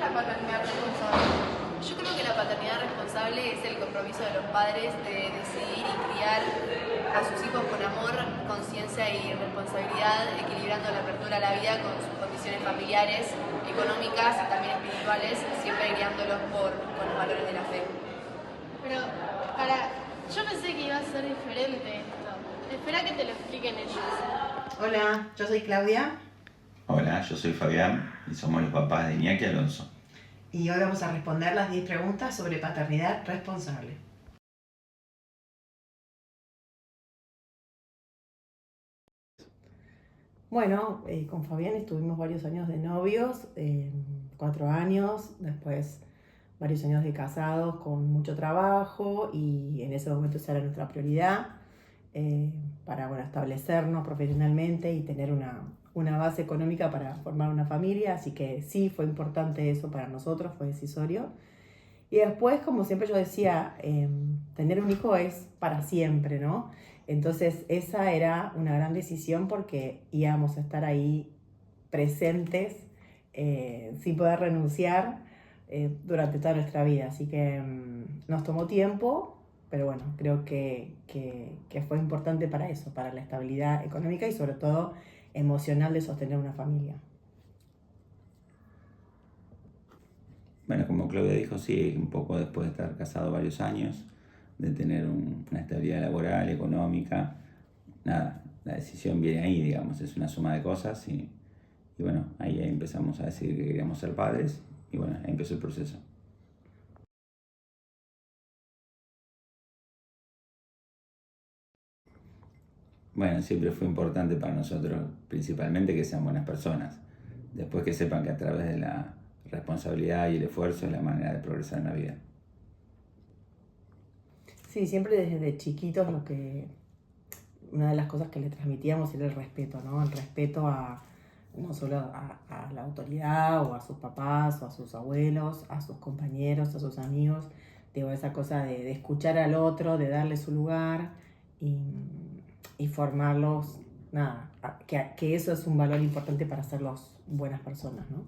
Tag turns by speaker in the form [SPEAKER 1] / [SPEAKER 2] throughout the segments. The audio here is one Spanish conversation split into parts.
[SPEAKER 1] la paternidad responsable?
[SPEAKER 2] Yo creo que la paternidad responsable es el compromiso de los padres de decidir y criar a sus hijos con amor, conciencia y responsabilidad, equilibrando la apertura a la vida con sus condiciones familiares, económicas y también espirituales, siempre guiándolos con los valores de la fe.
[SPEAKER 1] Pero, yo pensé que iba a ser diferente esto. Espera que te lo expliquen ellos.
[SPEAKER 3] Hola, yo soy Claudia
[SPEAKER 4] Hola, yo soy Fabián y somos los papás de Iñaki y Alonso.
[SPEAKER 3] y hoy vamos a responder las 10 preguntas sobre paternidad responsable. Bueno, con Fabián estuvimos varios años de novios, 4 años, después varios años de casados con mucho trabajo y en ese momento esa era nuestra prioridad eh, para establecernos profesionalmente y tener una base económica para formar una familia, así que sí, fue importante eso para nosotros, fue decisorio. Y después, como siempre yo decía, tener un hijo es para siempre, ¿no? Entonces esa era una gran decisión porque íbamos a estar ahí presentes sin poder renunciar durante toda nuestra vida. Así que nos tomó tiempo, pero bueno, creo que fue importante para eso, para la estabilidad económica y sobre todo emocional de sostener una familia.
[SPEAKER 4] Bueno, como Claudia dijo, sí, un poco después de estar casado varios años, de tener una estabilidad laboral, económica, nada, la decisión viene ahí, digamos, es una suma de cosas y bueno, ahí empezamos a decidir que queríamos ser padres y bueno, ahí empezó el proceso. Bueno, siempre fue importante para nosotros, principalmente que sean buenas personas. Después que sepan que a través de la responsabilidad y el esfuerzo es la manera de progresar en la vida.
[SPEAKER 3] Sí, siempre desde chiquitos una de las cosas que le transmitíamos era el respeto, ¿no? El respeto no solo a la autoridad o a sus papás o a sus abuelos, a sus compañeros, a sus amigos. Digo, esa cosa de escuchar al otro, de darle su lugar y, y formarlos, nada, que eso es un valor importante para hacerlos buenas personas, ¿no?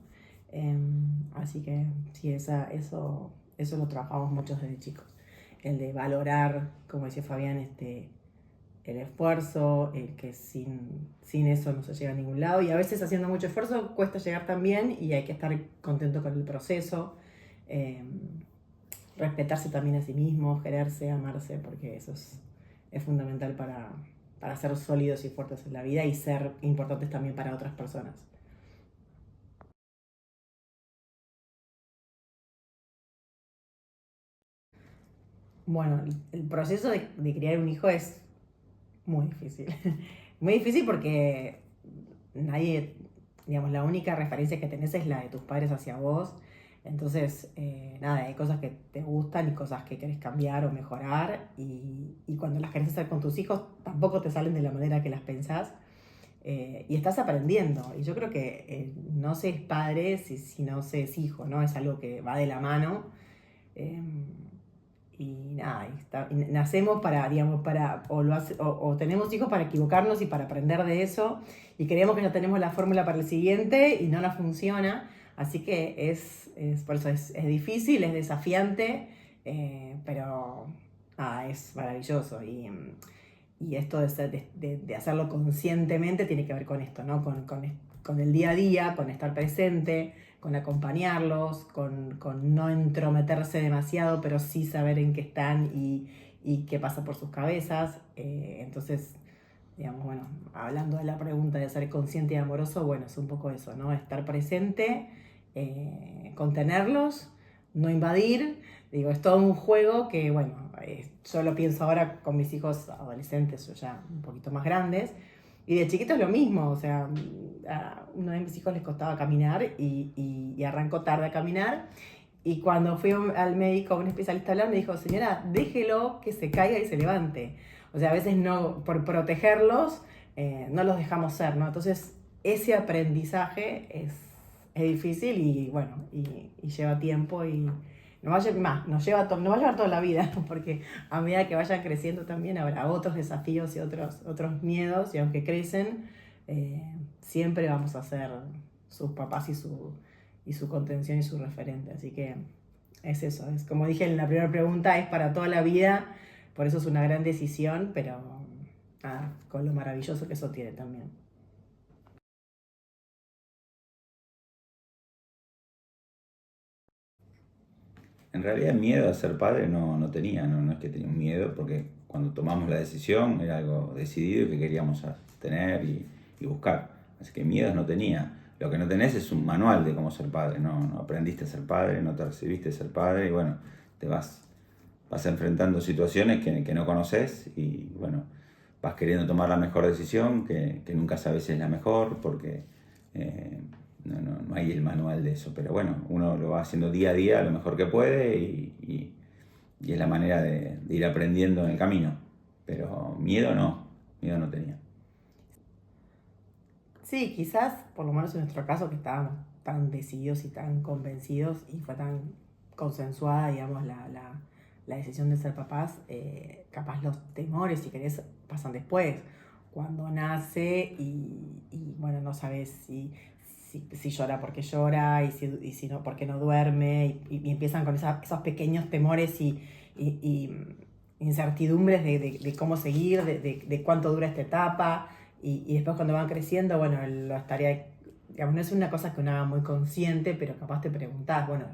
[SPEAKER 3] Así que sí, eso lo trabajamos mucho desde chicos. El de valorar, como decía Fabián, el esfuerzo, el que sin eso no se llega a ningún lado y a veces haciendo mucho esfuerzo cuesta llegar también y hay que estar contento con el proceso, eh, respetarse también a sí mismo, quererse, amarse, porque eso es fundamental para ser sólidos y fuertes en la vida y ser importantes también para otras personas. Bueno, el proceso de criar un hijo es muy difícil. Muy difícil porque nadie, digamos, la única referencia que tenés es la de tus padres hacia vos. Entonces, nada, hay cosas que te gustan y cosas que querés cambiar o mejorar. Y cuando las querés hacer con tus hijos, tampoco te salen de la manera que las pensás. Y estás aprendiendo. Y yo creo que no se es padre si no se es hijo, ¿no? Es algo que va de la mano. Eh, y nada, y nacemos para, digamos, o tenemos hijos para equivocarnos y para aprender de eso, y creemos que ya tenemos la fórmula para el siguiente y no nos funciona, así que por eso es difícil, es desafiante, pero nada, es maravilloso, y esto de hacerlo conscientemente tiene que ver con esto, ¿no? Con el día a día, con estar presente, con acompañarlos, con no entrometerse demasiado, pero sí saber en qué están y qué pasa por sus cabezas. Entonces, digamos, bueno, hablando de la pregunta de ser consciente y amoroso, bueno, es un poco eso, ¿no? Estar presente, contenerlos, no invadir. Digo, es todo un juego que, bueno, yo lo pienso ahora con mis hijos adolescentes o ya un poquito más grandes. Y de chiquitos lo mismo, o sea, a uno de mis hijos les costaba caminar y arrancó tarde a caminar. Y cuando fui al médico, a un especialista a hablar, me dijo, señora, déjelo que se caiga y se levante. O sea, a veces no, por protegerlos, no los dejamos ser, ¿no? Entonces, ese aprendizaje es difícil y bueno, y lleva tiempo y nos va a llevar toda la vida, porque a medida que vayan creciendo también habrá otros desafíos y otros miedos, y aunque crecen, siempre vamos a ser sus papás su contención y su referente. Así que es eso, es como dije en la primera pregunta, es para toda la vida, por eso es una gran decisión, pero nada, con lo maravilloso que eso tiene también.
[SPEAKER 4] En realidad miedo a ser padre no tenía, no es que tenía un miedo, porque cuando tomamos la decisión era algo decidido y que queríamos tener y buscar. Así que miedos no tenía. Lo que no tenés es un manual de cómo ser padre, no aprendiste a ser padre, no te recibiste a ser padre y bueno, te vas enfrentando situaciones que no conoces y bueno, vas queriendo tomar la mejor decisión, que nunca sabes si es la mejor, porque no hay el manual de eso. Pero bueno, uno lo va haciendo día a día lo mejor que puede y es la manera de ir aprendiendo en el camino. Pero miedo no tenía.
[SPEAKER 3] Sí, quizás, por lo menos en nuestro caso, que estábamos tan decididos y tan convencidos y fue tan consensuada, digamos, la decisión de ser papás, capaz los temores, si querés, pasan después, cuando nace bueno, no sabes si llora porque llora y si no, porque no duerme y empiezan con esos pequeños temores y incertidumbres de cómo seguir, de cuánto dura esta etapa. Y después cuando van creciendo, bueno, lo estaría, digamos, no es una cosa que uno haga muy consciente, pero capaz te preguntás, bueno,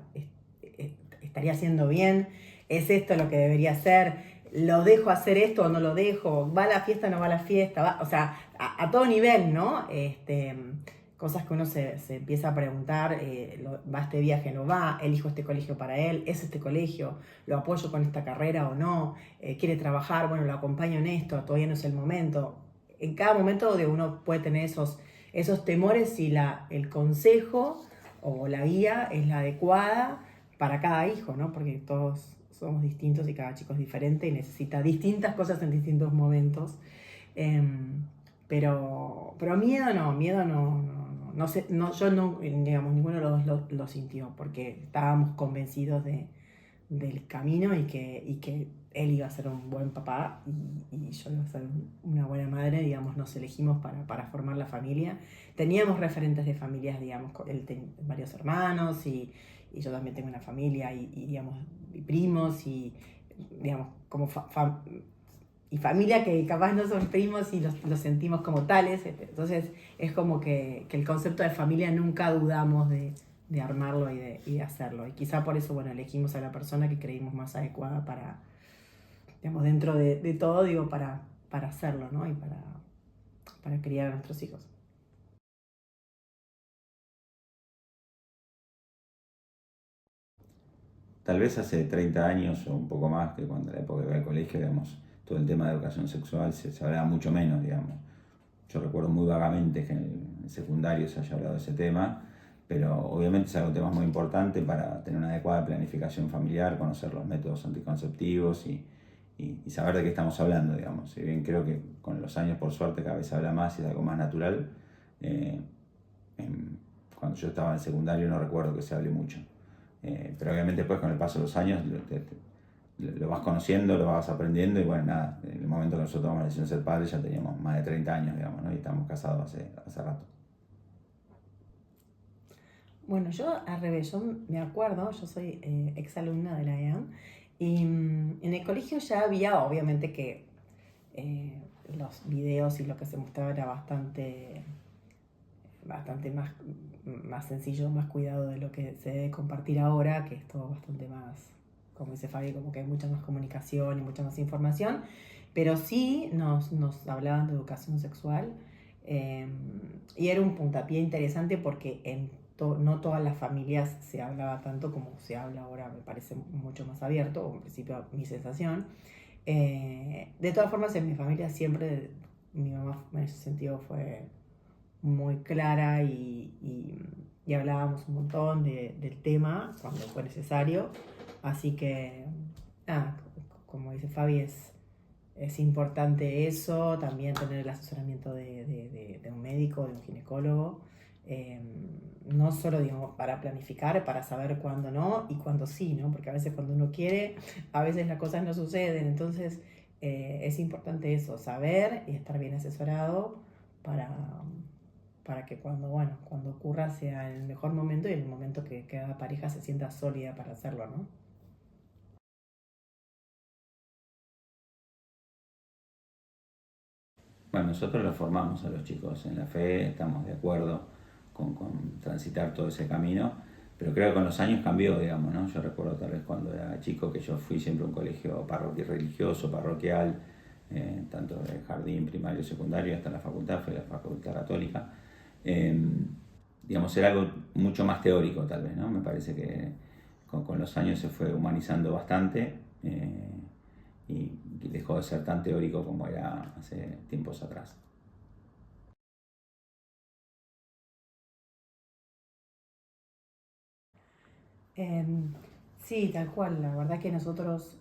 [SPEAKER 3] ¿estaría haciendo bien? ¿Es esto lo que debería hacer? ¿Lo dejo hacer esto o no lo dejo? ¿Va a la fiesta o no va a la fiesta? O sea, a todo nivel, ¿no? Cosas que uno se empieza a preguntar, ¿va a este viaje o no va? ¿Elijo este colegio para él? ¿Es este colegio? ¿Lo apoyo con esta carrera o no? ¿Quiere trabajar? Bueno, lo acompaño en esto, todavía no es el momento. En cada momento donde uno puede tener esos temores y el consejo o la guía es la adecuada para cada hijo, ¿no? Porque todos somos distintos y cada chico es diferente y necesita distintas cosas en distintos momentos. Pero miedo no sé, yo no, digamos, ninguno de los dos lo sintió porque estábamos convencidos del camino y que él iba a ser un buen papá y yo iba a ser una buena madre, digamos, nos elegimos para formar la familia. Teníamos referentes de familias, digamos, él tiene varios hermanos y yo también tengo una familia digamos, y primos y, digamos, como y familia que capaz no son primos y los sentimos como tales. Entonces es como que el concepto de familia nunca dudamos de armarlo y de hacerlo. Y quizá por eso, bueno, elegimos a la persona que creímos más adecuada para, digamos, dentro de todo, digo, para hacerlo, ¿no? Y para criar a nuestros hijos.
[SPEAKER 4] Tal vez hace 30 años o un poco más, que cuando en la época iba al colegio, digamos, todo el tema de educación sexual se hablaba mucho menos, digamos. Yo recuerdo muy vagamente que en el secundario se haya hablado de ese tema, pero obviamente es algo tema muy importante para tener una adecuada planificación familiar, conocer los métodos anticonceptivos y saber de qué estamos hablando, digamos. Si bien creo que con los años, por suerte, cada vez se habla más y es algo más natural, cuando yo estaba en el secundario no recuerdo que se hable mucho. Pero obviamente después con el paso de los años lo vas conociendo, lo vas aprendiendo y bueno, nada, en el momento que nosotros tomamos la decisión de ser padres ya teníamos más de 30 años, digamos, ¿no? Y estamos casados hace rato.
[SPEAKER 3] Bueno, yo al revés, yo me acuerdo, yo soy exalumna de la EAM y en el colegio ya había, obviamente que los videos y lo que se mostraba era bastante más sencillo, más cuidado de lo que se debe compartir ahora, que es todo bastante más, como dice Fabi, como que hay mucha más comunicación y mucha más información, pero sí nos hablaban de educación sexual y era un puntapié interesante porque no todas las familias se hablaba tanto como se habla ahora, me parece mucho más abierto, o en principio mi sensación. De todas formas, en mi familia siempre, mi mamá en ese sentido fue muy clara y hablábamos un montón del tema cuando fue necesario. Así que, nada, como dice Fabi, es importante eso, también tener el asesoramiento de un médico, de un ginecólogo, no solo digamos, para planificar, para saber cuándo no y cuándo sí, ¿no? Porque a veces cuando uno quiere, a veces las cosas no suceden, entonces es importante eso, saber y estar bien asesorado para para que cuando ocurra sea en el mejor momento y en el momento que cada pareja se sienta sólida para hacerlo, ¿no?
[SPEAKER 4] Bueno, nosotros los formamos a los chicos en la fe, estamos de acuerdo con transitar todo ese camino, pero creo que con los años cambió, digamos, ¿no? Yo recuerdo tal vez cuando era chico que yo fui siempre a un colegio religioso, parroquial, tanto de jardín, primario, secundario, hasta la facultad, fue la facultad católica. Digamos, era algo mucho más teórico tal vez, ¿no? Me parece que con los años se fue humanizando bastante y dejó de ser tan teórico como era hace tiempos atrás.
[SPEAKER 3] Sí, tal cual. La verdad que nosotros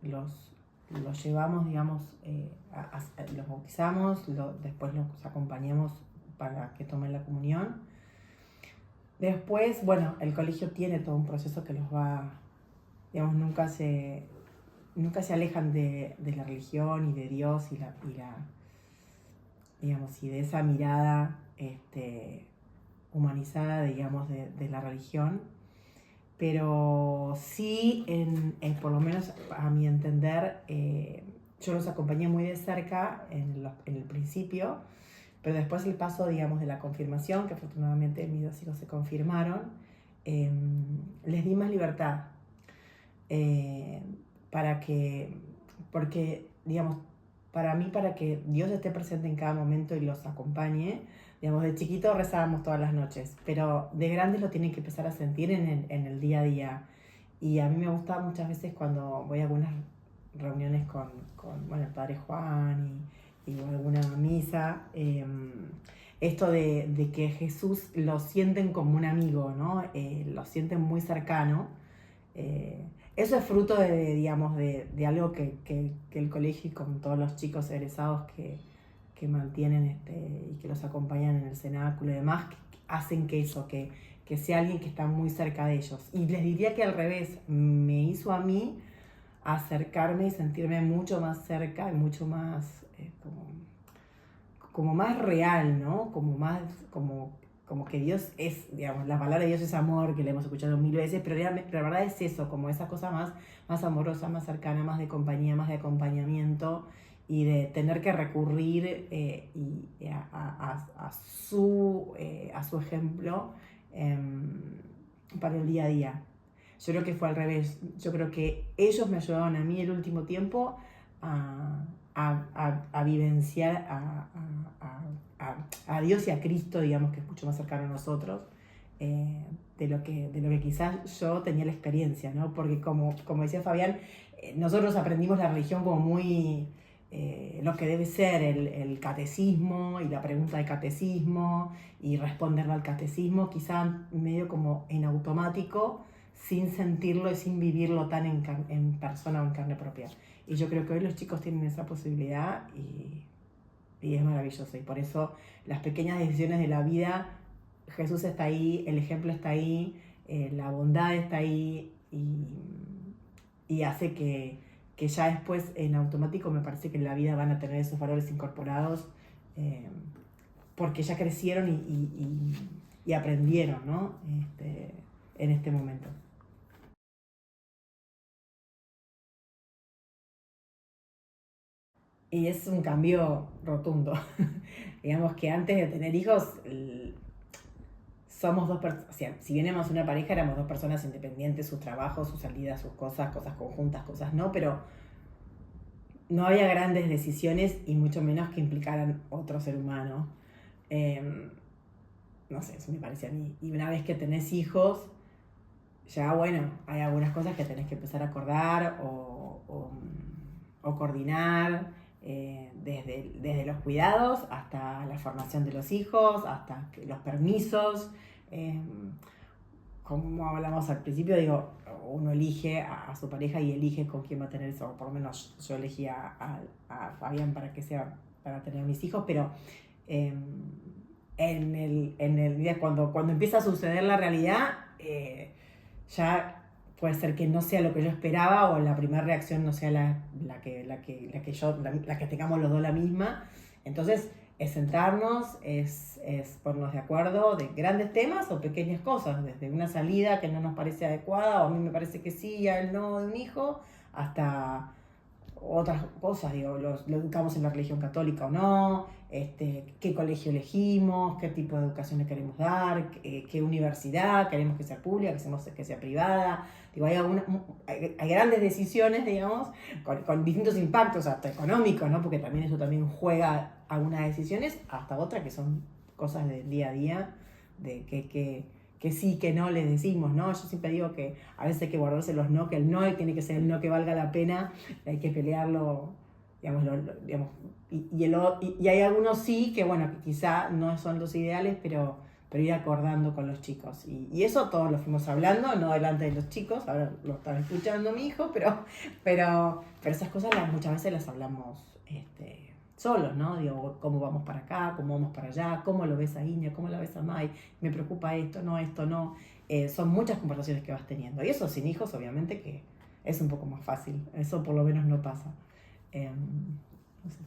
[SPEAKER 3] los llevamos, digamos, los bautizamos, después los acompañamos para que tomen la comunión. Después, bueno, el colegio tiene todo un proceso que los va, digamos, nunca se alejan de la religión y de Dios digamos, y de esa mirada humanizada, digamos, de la religión. Pero sí, por lo menos a mi entender, yo los acompañé muy de cerca en el principio, pero después el paso, digamos, de la confirmación, que afortunadamente mis 2 hijos se confirmaron, les di más libertad porque, digamos, para que Dios esté presente en cada momento y los acompañe. Digamos, de chiquito rezábamos todas las noches, pero de grandes lo tienen que empezar a sentir en el día a día. Y a mí me gusta muchas veces cuando voy a algunas reuniones con el padre Juan y alguna misa, esto de que Jesús lo sienten como un amigo, ¿no? Lo sienten muy cercano. Eso es fruto digamos, de algo que el colegio y con todos los chicos egresados que mantienen y que los acompañan en el cenáculo y demás, que hacen que sea alguien que está muy cerca de ellos. Y les diría que al revés, me hizo a mí acercarme y sentirme mucho más cerca y mucho más como más real, ¿no? Como que Dios es, digamos, la palabra de Dios es amor, que le hemos escuchado 1000 veces, pero la verdad es eso, como esa cosa más amorosa, más cercana, más de compañía, más de acompañamiento, y de tener que recurrir a su ejemplo para el día a día. Yo creo que fue al revés. Yo creo que ellos me ayudaron a mí el último tiempo a vivenciar a Dios y a Cristo, digamos, que es mucho más cercano a nosotros, de lo que quizás yo tenía la experiencia, ¿no? Porque como decía Fabián, nosotros aprendimos la religión como muy lo que debe ser el catecismo y la pregunta de catecismo y responderle al catecismo, quizá medio como en automático, sin sentirlo y sin vivirlo tan en persona o en carne propia. Y yo creo que hoy los chicos tienen esa posibilidad y es maravilloso. Y por eso las pequeñas decisiones de la vida, Jesús está ahí, el ejemplo está ahí, la bondad está ahí y hace que ya después en automático me parece que en la vida van a tener esos valores incorporados porque ya crecieron y aprendieron, ¿no? En este momento. Y es un cambio rotundo. Digamos que antes de tener hijos, somos 2 personas, o sea, si bien éramos una pareja, éramos 2 personas independientes, sus trabajos, sus salidas, sus cosas conjuntas, cosas no, pero no había grandes decisiones y mucho menos que implicaran otro ser humano. No sé, eso me parece a mí. Y una vez que tenés hijos, ya bueno, hay algunas cosas que tenés que empezar a acordar o coordinar, desde los cuidados hasta la formación de los hijos, hasta los permisos. Como hablamos al principio, digo, uno elige a su pareja y elige con quién va a tener eso, o por lo menos yo elegí a Fabián para tener mis hijos, pero cuando empieza a suceder la realidad, ya puede ser que no sea lo que yo esperaba o la primera reacción no sea la que tengamos los dos la misma. Entonces es sentarnos, es ponernos de acuerdo de grandes temas o pequeñas cosas, desde una salida que no nos parece adecuada o a mí me parece que sí y a él no de un hijo, hasta otras cosas, digo, lo educamos en la religión católica o no, qué colegio elegimos, qué tipo de educación le queremos dar, qué universidad queremos que sea pública, que sea privada. Digo, hay grandes decisiones, digamos, con distintos impactos, hasta económicos, ¿no? Porque también eso también juega algunas decisiones, hasta otras que son cosas del día a día, de que sí, que no les decimos, ¿no? Yo siempre digo que a veces hay que guardarse los no, que el no tiene que ser el no que valga la pena, hay que pelearlo, digamos, y hay algunos sí que, bueno, que quizá no son los ideales, pero ir acordando con los chicos. Y eso todos lo fuimos hablando, no delante de los chicos, ahora lo están escuchando mi hijo, pero esas cosas muchas veces las hablamos solos, ¿no? Digo, cómo vamos para acá, cómo vamos para allá, cómo lo ves a Iña, cómo la ves a Mai, me preocupa esto no. Son muchas conversaciones que vas teniendo. Y eso sin hijos, obviamente, que es un poco más fácil. Eso por lo menos no pasa. No sé.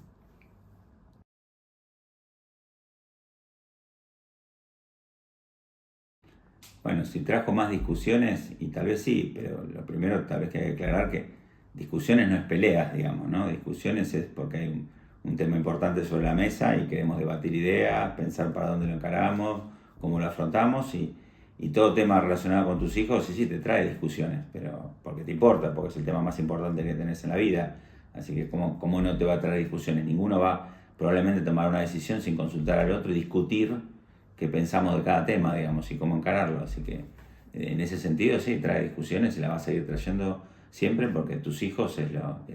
[SPEAKER 4] Bueno, si trajo más discusiones, y tal vez sí, pero lo primero tal vez que hay que aclarar que discusiones no es peleas, digamos, ¿no? Discusiones es porque hay un tema importante sobre la mesa y queremos debatir ideas, pensar para dónde lo encaramos, cómo lo afrontamos y todo tema relacionado con tus hijos, sí, te trae discusiones, pero porque te importa, porque es el tema más importante que tenés en la vida. Así que ¿cómo no te va a traer discusiones? Ninguno va probablemente a tomar una decisión sin consultar al otro y discutir qué pensamos de cada tema, digamos, y cómo encararlo. Así que en ese sentido sí, trae discusiones y la vas a seguir trayendo siempre porque tus hijos es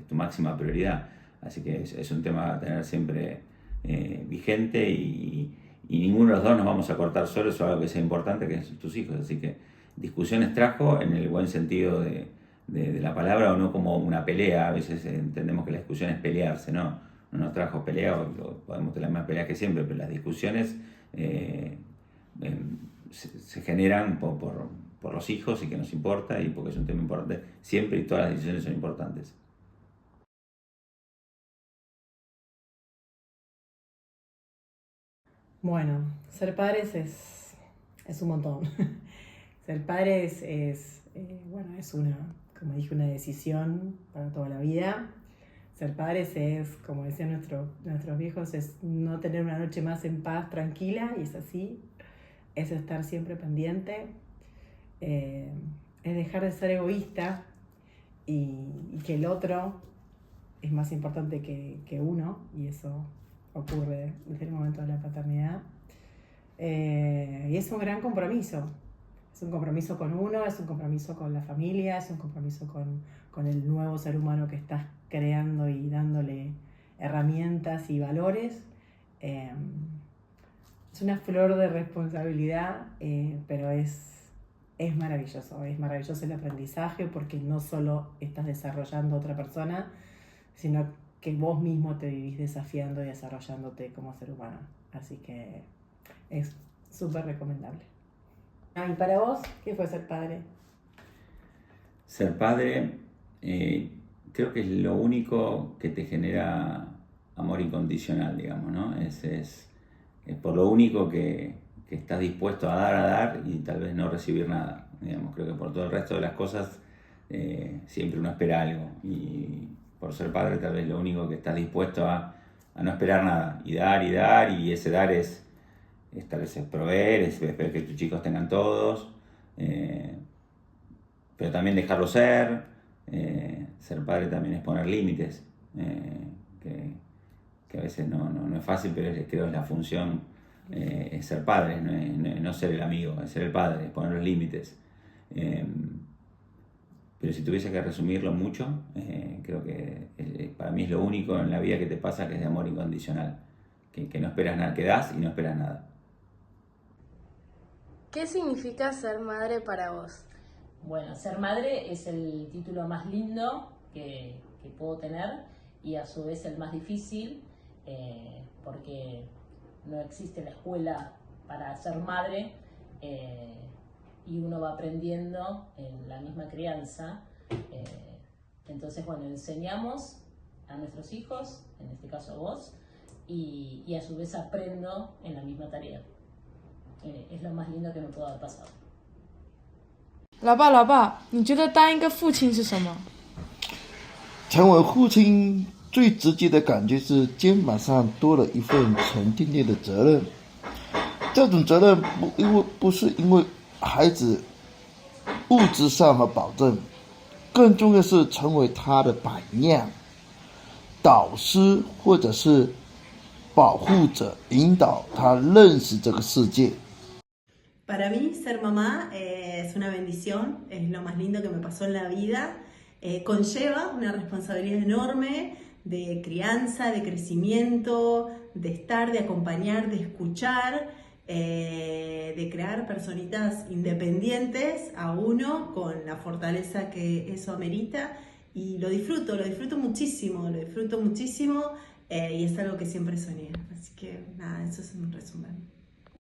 [SPEAKER 4] tu máxima prioridad. Así que es un tema a tener siempre vigente y ninguno de los dos nos vamos a cortar solos o algo que sea importante, que es tus hijos. Así que discusiones trajo en el buen sentido de la palabra o no como una pelea. A veces entendemos que la discusión es pelearse, ¿no? No nos trajo pelea, o podemos tener más peleas que siempre, pero las discusiones se generan por los hijos y que nos importa y porque es un tema importante siempre y todas las decisiones son importantes.
[SPEAKER 3] Bueno, ser padres es un montón. Ser padres bueno, es como dije, una decisión para toda la vida. Ser padres es, como decían nuestros viejos, es no tener una noche más en paz, tranquila, y es así. Es estar siempre pendiente. Es dejar de ser egoísta y que el otro es más importante que uno, y eso ocurre desde el momento de la paternidad. Y es un gran compromiso. Es un compromiso con uno, es un compromiso con la familia, es un compromiso con el nuevo ser humano que estás creando y dándole herramientas y valores. Es una flor de responsabilidad, pero es maravilloso. Es maravilloso el aprendizaje porque no solo estás desarrollando a otra persona, sino que vos mismo te vivís desafiando y desarrollándote como ser humano. Así que es súper recomendable. ¿Y para vos qué fue ser padre?
[SPEAKER 4] Ser padre creo que es lo único que te genera amor incondicional, digamos, ¿no? Es por lo único que estás dispuesto a dar y tal vez no recibir nada, digamos. Creo que por todo el resto de las cosas siempre uno espera algo y por ser padre tal vez lo único que estás dispuesto a no esperar nada y dar y ese dar es tal vez es proveer, es ver que tus chicos tengan todos, pero también dejarlo ser. Ser padre también es poner límites, que a veces no es fácil, pero creo que es la función, es ser padre, no ser el amigo, es ser el padre, es poner los límites. Pero si tuviese que resumirlo mucho, creo que para mí es lo único en la vida que te pasa que es de amor incondicional, que no esperas nada, que das y no esperas nada.
[SPEAKER 1] ¿Qué significa ser madre para vos?
[SPEAKER 5] Bueno, ser madre es el título más lindo que puedo tener y a su vez el más difícil, porque no existe la escuela para ser madre y uno va aprendiendo en la misma crianza. Entonces, bueno, enseñamos a nuestros hijos, en este caso vos, y a su vez aprendo en la misma tarea. Es lo más lindo que me pudo haber pasado.
[SPEAKER 6] 老爸，你觉得当一个父亲是什么？
[SPEAKER 7] 成为父亲最直接的感觉是肩膀上多了一份沉甸甸的责任。这种责任不是因为孩子物质上的保证，更重要是成为他的榜样、导师或者是保护者，引导他认识这个世界。
[SPEAKER 8] Para mí, ser mamá es una bendición, es lo más lindo que me pasó en la vida. Conlleva una responsabilidad enorme de crianza, de crecimiento, de estar, de acompañar, de escuchar, de crear personitas independientes a uno con la fortaleza que eso amerita. Y lo disfruto muchísimo y es algo que siempre soñé. Así que nada, eso es un resumen.